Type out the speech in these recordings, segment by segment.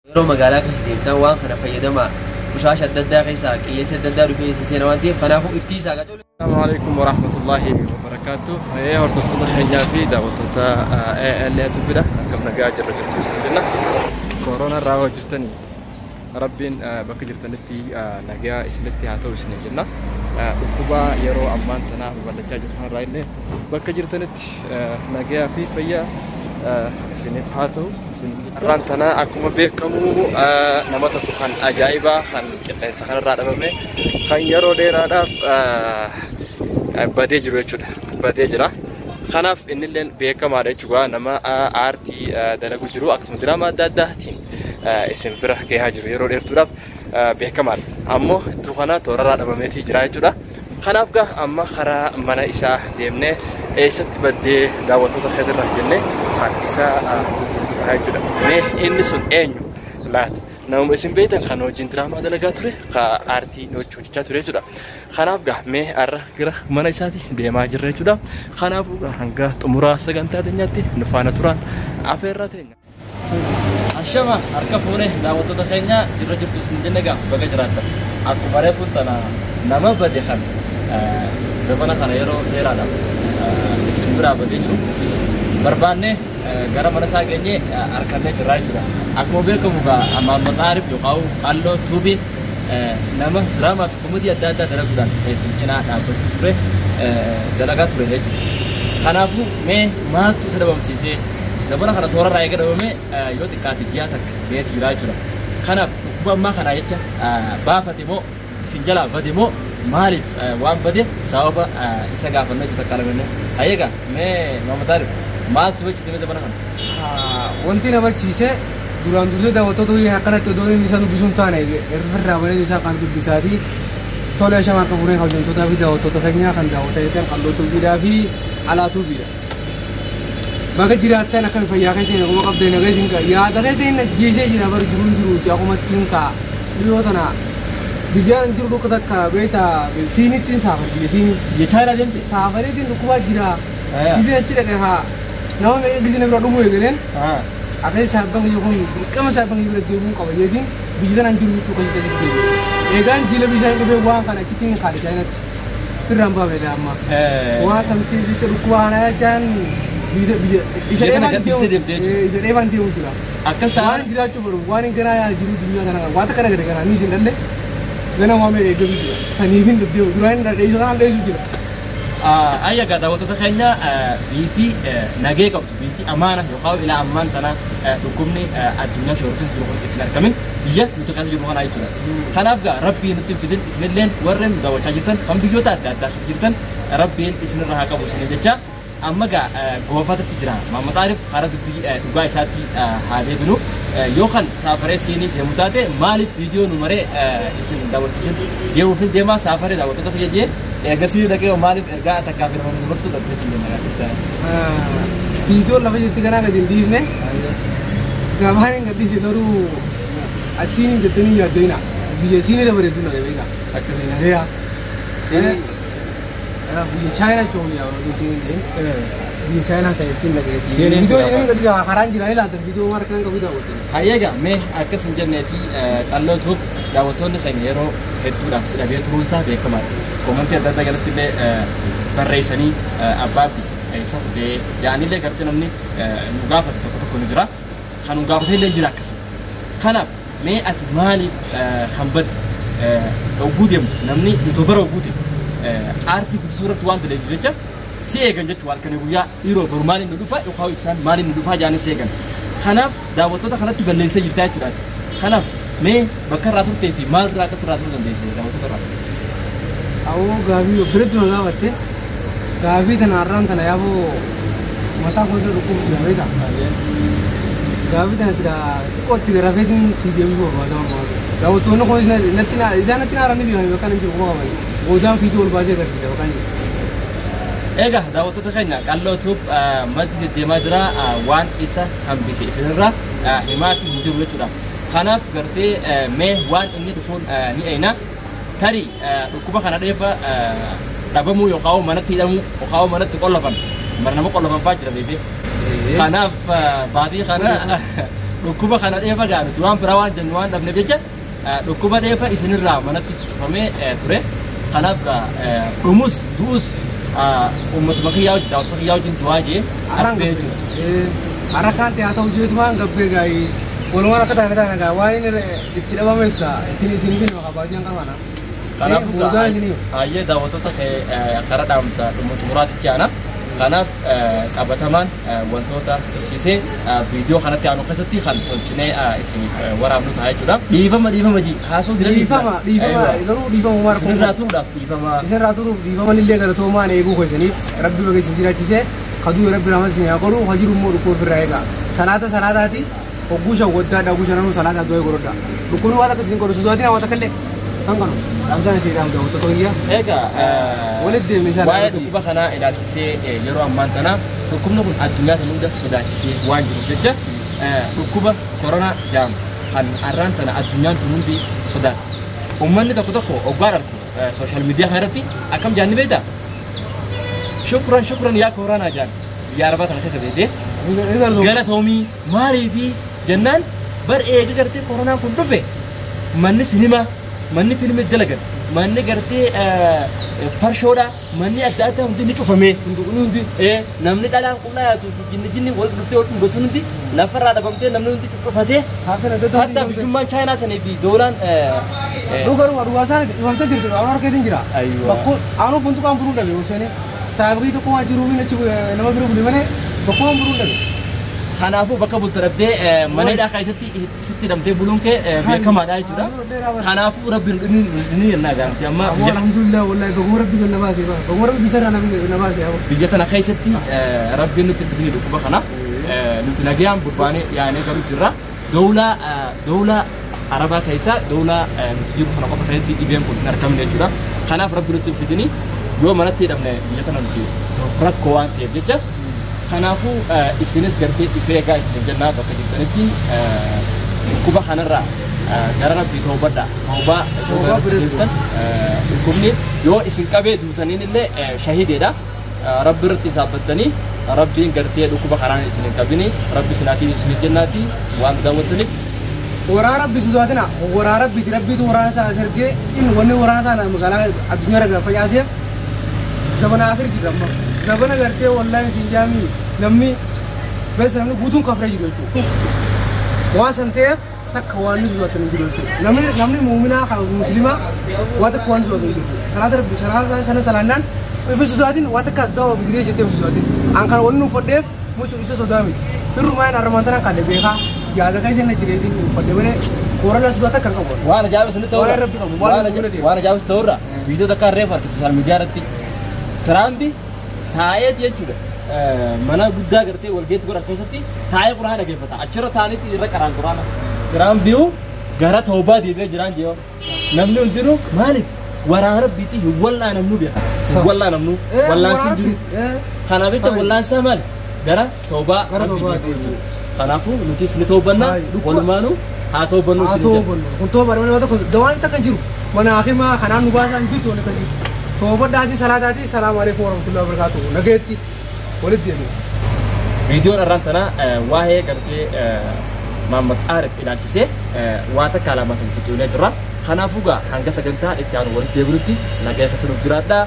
يروم قالك استيمتان وان خنا فيدما وشاشة الددا قيسا قيس الددا في سنوات فناخو افتيسا. السلام عليكم ورحمة الله وبركاته. هي هرتوتا خينا في دعوتوتا اللي تبدا كم نجاج الرجل توسدنا كورونا راو جرتني ربين بك جرتنتي نجا اسنتي هاتو سنجنا وكبا يرو امان تنا ولا تاجو رايله بك جرتنتي نجا في فيا سنف هاتو رانتنا أكما بيكمو نمطة خان أجايبا خان كتن سخان رادمه خان يرو ديرادا بديج رويشود بديجرا خناف إن اللين بيكم على جوا نما آرتي دنا كجرو أقسم دراما دادهتين اسم فرح كهاجر يرو ديرتودا بيكم على أمو تخانا تورا رادمه تيجرا جودا خناف كه أما خرا منا إسا ديمنه إيست بدي دعوتو تخدر رجلنه خان إسا هاي جدا إني سون إنيو لا نوم اسم بيتن خانو جندرا ما دلقاتوري خا آرتي نو تشوتشا توري جدا خناف جاه مه أره كره منا إساتي ديما جرّي جدا خناف جاه هنگا تمرا سجنتا دنياتي نفانا توران أفيراتين أشما أركفونه دعوتو تخينيا جرّي جرّتو سنجنّا بقى جراتا أكو مرة فوتنا نما بدي خان زمانه خان يرو ديرانا اسم برا بدي جو بربانه gara mana sagenya arkannya cerai sudah. Aku mobil kemuka ama metarif yo kau kalau tubin nama drama kemudian ada daragudan. Esiknya dapat ture daragat ture lagi. Karena aku mal tu sudah bamsisi. Zaman karena tora raya kan me yo tikati jiatak bed cerai sudah. Karena aku mah karena aja bafatimo sinjala badimo malif wan bade sawaba isa gafanna kita kalamene. Ayega mama tarif ما تسوي كذا مثلا بناهم. وانتي نبغى شيء دوران دوسة ده وتو توي هكذا تدوري نسان بيسون ثاني إرفع رابطة نسان كان بيسادي تولى شما كفورين خالدون توتا في ده وتو تفكنيا كان ده وتو يتم خالدون تو بيدا في على تو بيدا. ما كجيرات تنا كم فيا كيسين أقوم أقبل نجاسين كا يا ده كيسين جيسة جينا بار جرون جرو تي أقوم أتكلم كا بيوتنا بيجان جرو كذا كا بيتا سيني تين سافر بيسيني يشايل أدين سافرين تين ركوبا جيرا بيسين أشيله كها نعم إذا نبغى نقوم يقولين أكيد سابقا يقوم كم سابقا يقول ديوم كوا يدين بيجان أنجلو تو كذي تجدي إيجان جيل بيجان كبير وان كان أكيد خالد جاينا في رامبا بيدا أما وان سمتين بيجان ركوبانا جان بيجا إذا إيمان ديوم كلا أكيد سار وان جيل أشوفه وان كنا يا جيل دنيا كنا وات كنا كنا نيجي نلله كنا ما ميري جبيديا سنيفين ديوم دوران رئيس كنا رئيس جيل أيه قاعد وقت تخيلنا بيتي نجيك أو بيتي أمانة يقاو إلى أمان تنا ركوبني الدنيا شورتس دروخون تكلار كمين بيجا متقاعد جروخان عايشنا خلاف جا ربي نتيم فيدن إسند لين ورن دوا تاجرتن هم بيجوتا دا خسرتن ربي إسند راح كابو إسند جتا أما جا غوفات تجرا ما متعرف خارج بي دعاء ساتي هذا بنو يوخن سافر سيني دموتاته مالي فيديو نمرة إسند دوا تسند ديو فين دما سافر دوا تتفيجي أجسيد لكن مالي إرجع تكافر هم نمرسو تبتسم لنا كيسا فيديو لما جت كنا قاعدين ديرنا كمان قاعدين سيدارو أسيني جتني يادينا بيجسيني ده بريدونا كبيرا أكتسينا هيا بيجي China جويا بيجسيني ده بيجي China سيتين لكن فيديو جنبي قاعدين جا خارج جيراني لا فيديو مارك كنا كبيرا وقتين هيا مه أكسن جنتي كالو توب دعوتون خيرو هدو نفس الأبيات روسا بيكمل komanti ada galatti le barreessanii abbaatti isa fudhee yaani le gartee namni nu gaafate tokko ni jira kan nu gaafatee illee jira akkasuma kanaaf mee ati maaliif hambad oguu deemtu namni yuutuubara oguu deemtu aartii guddisuurratti waan ta'eef jecha si eegan jechuudha halkanii guyyaa dhiiroo boru maaliin nu dhufa yookaan iftaan maaliin nu dhufa jaanii si eegan kanaaf daawwattoota kanatti balleessee jirtaa jechuudha kanaaf mee bakka irraa turtee fi maal irraa akka turraa turuu dandeessee daawwattoota irraa أو غابي وبرد ولا غابته غابي تناران تنايابو متى كنت ركوب غابيتا غابي تناسدا تقول تجرا فين سيديو بيو بعدا ما لو تونو كويس نتنا إذا نتنا راني بيو بكان نجيب كوا باي وجام فيديو البازي كرتي بكان إيجا دعوة تخيلنا قالوا توب مدة دماغرا وان إسا هم بيسي إسرا حماة هجوم لتورا خناف قرتي مه وان إني تفون نيئنا تري ركوبا خنا ديفا دابمو يقاو منات تيدمو يقاو منات تقولفن مرنا مقولفن فاجر بيبي خنا بعدي خنا dhukkuba kana dheefa gaafatu waan biraa waan jennu waan dhabne jecha dhukkuba dheefa isinirraa manatti cufamee ture kanaaf dhumus du'us ummatuma kiyyaa wajjin daawwatuma kiyyaa wajjin du'aa jee as ba'ee jiru harakaan ta'aa ta'u jeetumaan gabbee gaa'ee walumaan akka taane taane gaa waan inni itti dhabames gaa ittiin isin binna qabaatan qabana kanaaf hayyee daawwattoota karaa dhaamsa dhumatu muraatichi ana kanaaf qabatamaan wantoota tursiisee viidiyoo kanatti aanu keessatti kan tolchinee isiniif waraabnu ta'a jechuudha. Dhiifama ji haasoo dhiifama garuu dhiifama maal isinirraa turuudhaaf isinirraa turuuf dhiifama illee galatoomaan eeguu keessaniif rabbi baga isin jiraachisee kaduu rabbi nama isin haa godhu hajiru immoo dhukkoo ofirraa eegaa salaataati hogguu shawwaddaadha hogguu shananuu salaataa du'aa godhodha dhukkubni waan akka isin godhu sosootiin hawaasa kallee kan kanu dhaamsaan isii dhaamte wantoota kiyya egaa walitti deemne waa'ee dhukkuba kanaa ilaalchisee yeroo ammaan tana dhukkubni kun addunyaa sana hunda sodaachisee waan jiruuf jecha dhukkuba koronaa jaamu kan har'aan tana addunyaan tun hundi sodaata ummanni tokko oggaan argu sooshaal miidiyaa kanarratti akkam jaanni beektaa shukran yaa koronaa jaan biyya arabaa kana keessa beekte galatoomii maalii fi jennaan bar eega gartee koronaan kun dhufe manni sinima manni filmi dalagan manni gartee farshoodha manni adda addaa hundi ni cufamee hundi namni dhalaan qullaa yaatu jinni wal dhuftee wal dhungosuun hundi lafarraa dhabamtee namni hundi cufatee hatta biyyummaan chaayinaa sanii fi doolaan dhugaasaan dhufamtee jirtu waan harkeetiin jira bakku aanuu funtuqaan buruu dhabe osoo saabii tokko waa jiruufi nachi nama biroo buli malee bakku waan buruu dhabe kanaafuu bakka bulta dhabdee maneedhaa keessatti sitti hidhamtee buluun kee beekamaadha jechuudha. Kanaafuu rabbiin ni yennaa gaafate amma alhamdulillah wallahi baguma rabbi ganna baase baguma rabbi bisarraa na baase biyya tana keessatti rabbiin nutti fidanii dhukkuba kana nuti nagayaan burbaanee yaanee garuu jirra. Dawlaa Arabaa keessa dawlaa nuti jiru kana qofa keessatti dhibeen kun hin argamne jechuudha. Kanaaf rabbi nutti fidanii yoo manatti hidhamne biyya tana nuti rakkoo waan ta'eef jecha kanaafuu isinis gartee dhifee egaa isin jennaa bakka jirtanitti dhukkuba kanarraa gara rabbii toobadha toobaa jirtan dhukkubni yoo isin qabee duutaniin illee shahideedha rabbi irratti isaabbattanii rabbiin gartee dhukkuba kanaan isin hin qabini rabbi isinaatiin isin jennaati waan daawwattaniif waraana rabbi sosaatina waraana rabbiiti rabbiitu waraana isaa sergee inni wanni waraana isaa magaalaa addunyaa irra facaaseef zabana akhir jirama zabana gartee wallahi sinjaami namni bes namni guutuun kafree jiru jechuudha waan san ta'eef takka waan nuti sodaatan jiru jechuudha namni muuminaa kan muslimaa waan takka waan sodaatan jiru salaata rabbi sana salaannaan ifi sodaatiin waan takka zawa bidiree jettee sodaatiin an kan wanni nu fodheef musu isa sodaa miti firrumaan arramantanan kan beekaa yaada kan isheen jireetiin nu fodhe malee koorala sodaata kan qabu waan ajaa'ibas ni ta'urra waan ajaa'ibas ta'urra viidiyoo takka reef harki sooshaal miidiyaa irratti Tiraampi taa'ee jechuudha mana guddaa gartee walgeetti godhan keessatti taa'ee quraana dhaggeeffata achirra taa'anitti irra qaraan quraana Tiraampiyu gara toobaa deebi'ee jiraan jee namni hundinuu maaliif waraana rabbiitti hin wallaanamnu beeka hin wallaanamnu wallaansi jiru kanaaf jecha wallaansaa maali gara toobaa rabbiitti kanaafuu nutis ni toobannaa walumaanuu haa toobannu isin kun toobaa nama tokko dawaan takka jiru mana hakimaa kanaan nu baasan jirtu wani kasi toobadhaati salaataati salaamu alaikum warahmatullahi wabarakatuh nageetti walitti deemu viidiyoon irraan tana waa'ee gartee Muhammad Arif ilaalchisee waa takka alaamaa san tuttuunee jirra kanaafuu gaa hanga sagantaa itti aanu walitti deebinutti nagaa keessanuuf jiraadhaa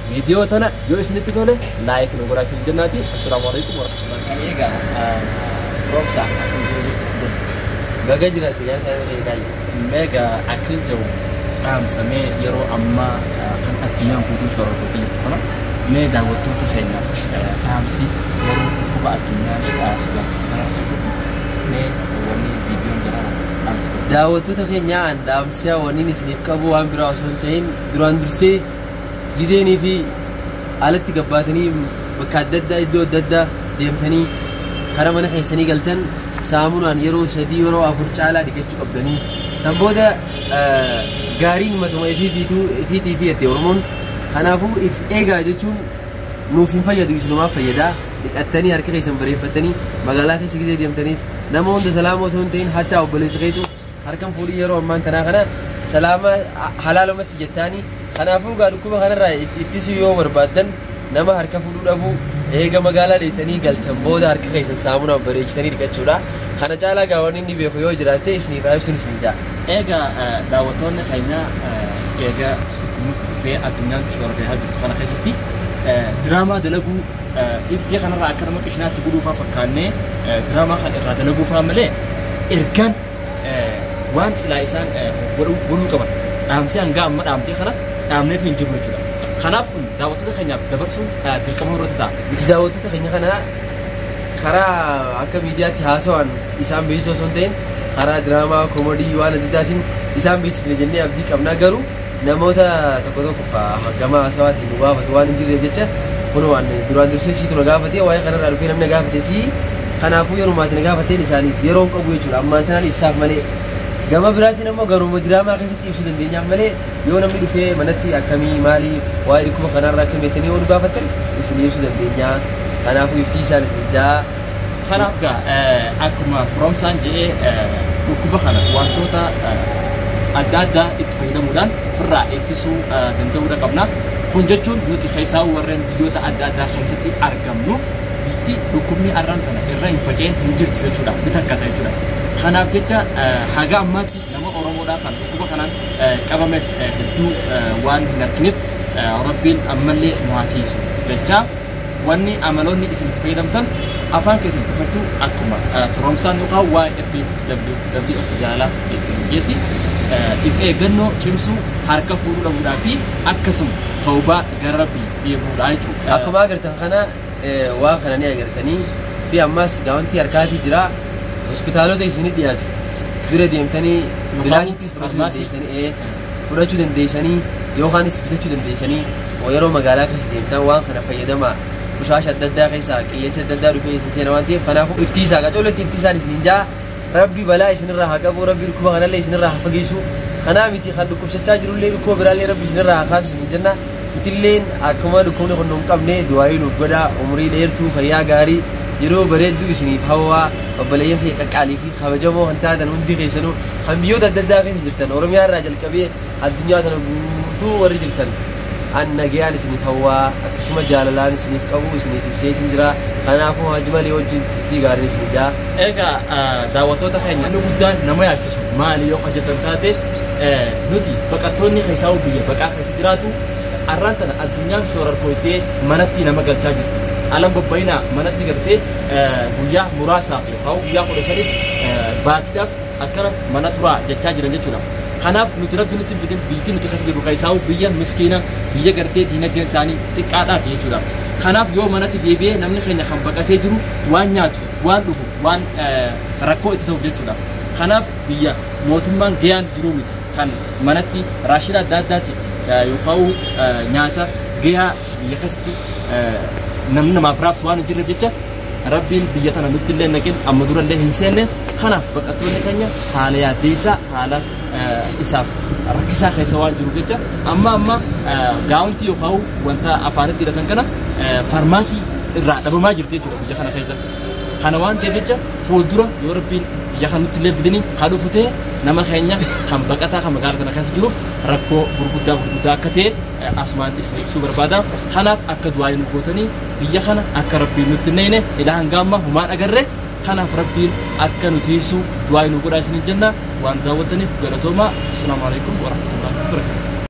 viidiyoo tana yoo isinitti tole laayik nu godhaa isin jennaati assalaamu alaikum warahmatullahi egaa roobsa akkam jirutti si jedhu baga jiraatti yaa isaa yoo ta'e mega akkin jiru dhaamsamee yeroo ammaa kan addunyaan guutuu shorortootti jirtu kana mee daawwattoota keenyaaf dhaamsi yeroo dhukkuba addunyaa sodaachisa kana keessatti mee wanni viidiyoon jira dhaamsi daawwattoota keenyaa an dhaamsiyaa wanni isiniif qabu waan biraa osoo hin ta'in duraan dursee gizeenii fi alatti gabbaatanii bakka adda addaa iddoo adda addaa deemtanii kara mana keessanii galtan saamunaan yeroo 3 yeroo 4 caalaa dhiqachuu qabdanii san booda gaariin matuma ifiitii fi itti oromoon kanaafuu if eegaa jechuun nuuf hin fayyadu isinumaaf fayyadaa dhiqattanii harka keessan bareeffatanii magaalaa keessa gizee deemtaniis nama hunda salaama osoo hin ta'in hattaa obboleessa keetu harkan fuudhii yeroo ammaan tanaa kana salaama halaalumatti jettaanii kanaafuu gaa dhukkuba kanarraa ittisuu yoo barbaaddan nama harka fuudhuu dhabuu eega magaalaa deetanii galtan booda harka keessan saamunaan bareechitanii dhiqachuudha kana caalaa gaa wanni inni beeku yoo jiraate isiniif ibsuun isin jaa. Egaa daawwattoonni keenya egaa dhufee addunyaan shoora gahaa jirtu kana keessatti diraamaa dalaguu itti kanarraa akka nama qishinaatti godhuufaa fakkaannee diraamaa kana irraa dalaguufaa malee ergaan waan silaa isaan godhuu qaban dhaamsee hanga amma dhaamtee kana dhaamneef hin jiru jechuudha. Kanaaf kun daawwattoota keenyaaf dabarsuun dirqama irratti ta'a. Miti daawwattoota keenya kana karaa akka miidiyaatti haasawaan isaan beeksisoo osoo hin ta'in karaa diraamaa koomedii waan adda addaatiin isaan beeksisne jennee abdii qabnaa garuu namoota tokko hangama haasawaatiin nu gaafatu waan hin jirreef jecha kun waan duraan dursee siitu na gaafate waa'ee kanarraa dhufee namni na gaafate sii kanaafuu yeroomaatti na gaafateen isaaniif yeroo hin qabu jechuudha ammaan tanaan ibsaaf malee gama biraatiin ammoo garuma diraamaa keessatti ibsuu dandeenyaaf malee yoo namni dhufee manatti akkamii maalii waa'ee dhukkuba kanarraa akkam jettanii yoo nu gaafattan isin ibsuu dandeenyaa kanaafuu iftii isaan isin jaa. Kanaaf gaa akkuma firoomsaan jedhee dhukkuba kana wantoota adda addaa itti fayyadamuudhaan ofirraa ittisuu danda'uudha qabna. Kun jechuun nuti keessaa warreen biyyoota adda addaa keessatti argamnu biyyi dhukkubni arraan kana irra hin faceen hin jirtu jechuudha bitakkata jechuudha. Kanaaf jecha haga ammaatti nama Oromoodhaa kan dhukkuba kanaan qabames hedduu waan hin arginiif Rabbiin ammallee nu haa tiisu jecha wanni amaloonni isin itti fayyadamtan afaan keessan tufachuu akkuma firoomsaan yookaan WWF jaalaa isin jetti if eeggannoo cimsuu harka fuudhuu dhabuudhaa fi akkasuma tawbaa gara Rabbii deebi'uudhaa jechuudha. Akkuma agartan kana waan kana ni agartanii fi ammas gaawwantii harkaatii jira hospitaalota isinii dhiyaatu bira deemtanii bilaashittis fudhachuu dandeessanii yookaanis bitachuu dandeessanii yeroo magaalaa keessa deemtan waan kana fayyadamaa. Kushaash adda addaa keessaa qilleensa adda addaa dhufee isin seena waan ta'eef kanaafuu iftiisaa qacoolatti iftiisaan isin jaa Rabbi balaa isinirraa haa qabu Rabbi dhukkuba kanallee isinirraa haa fageessu kanaa miti kan dhukkubsachaa jirullee dhukkuba biraallee Rabbi isinirraa haa kaasu isin jenna mitilleen akkuma dhukkubni kun hin qabne du'aayii nuuf godhaa umurii dheertuu fayyaa gaarii yeroo bareedduu isiniif hawwaa obboleeyyan kee qaqqaalii fi kabajamoo kan taatan hundi keessanuu kan biyyoota adda addaa keessa jirtan Oromiyaa irraa jalqabee addunyaa tana guutuu warri jirtan annagayaan isiniif hawwaa akkasuma jaalalaan isiniif qabu isiniif ibseetiin jira kanaafuu hajmalee wajjin turtii gaarii isin jaa. Egaa daawwattoota keenya inni guddaan nama yaachisu maali yoo hojjetan taate nuti baqattoonni keessaa biyya baqaa keessa jiraatu arraan tana addunyaan shoorarkoitee manatti nama galchaa jirti. Alam babbayinaa manatti galtee guyyaa muraasaaf yookaan guyyaa 13 baatiidhaaf akkana mana turaa jechaa jiran jechuudha. Kanaaf nuti Rabbi nutti fidin biyyi nuti keessa jirru keessaa biyya miskiina biyya gartee diinagdeen isaanii xiqqaadhaati jechuudha. Kanaaf yoo manatti deebi'ee namni keenya kan baqatee jiru waan nyaatu waan dhugu waan rakkoo itti ta'uuf jechuudha. Kanaaf biyya mootummaan gahaan jiru miti kan manatti raashina adda addaatiif yookaan nyaata gahaa biyya keessatti namni namaaf raabsu waan hin jirreef jecha Rabbiin biyya tana nutti illee naqin amma durallee hin seenne kanaaf baqattoonni keenya haala yaaddeessaa haala isaaf rakkisaa keessa waan jiruuf jecha amma gaawwantii yookaan wanta afaanitti hidhatan kana farmaasii irraa dhabamaa jirti jechuudha biyya kana keessa. Kana waan ta'eef jecha fuuldura yoo Rabbiin biyya kana nutti illee fidanii haa dhufu ta'e nama keenya kan baqataa kan magaalaa kana keessa jiruuf rakkoo gurguddaa akka ta'e asumaan ibsuu barbaada. Kanaaf akka du'aa nu gootanii biyya kana akka Rabbiin nutti neene ilaa hanga amma humaan agarre kanaaf Rabbiin akka nutiisu du'aa nu godhaa isin jenna waan daawwattaniif galatoomaa. Assalaamu alaikum wa rahmatullahi wa barakatuh.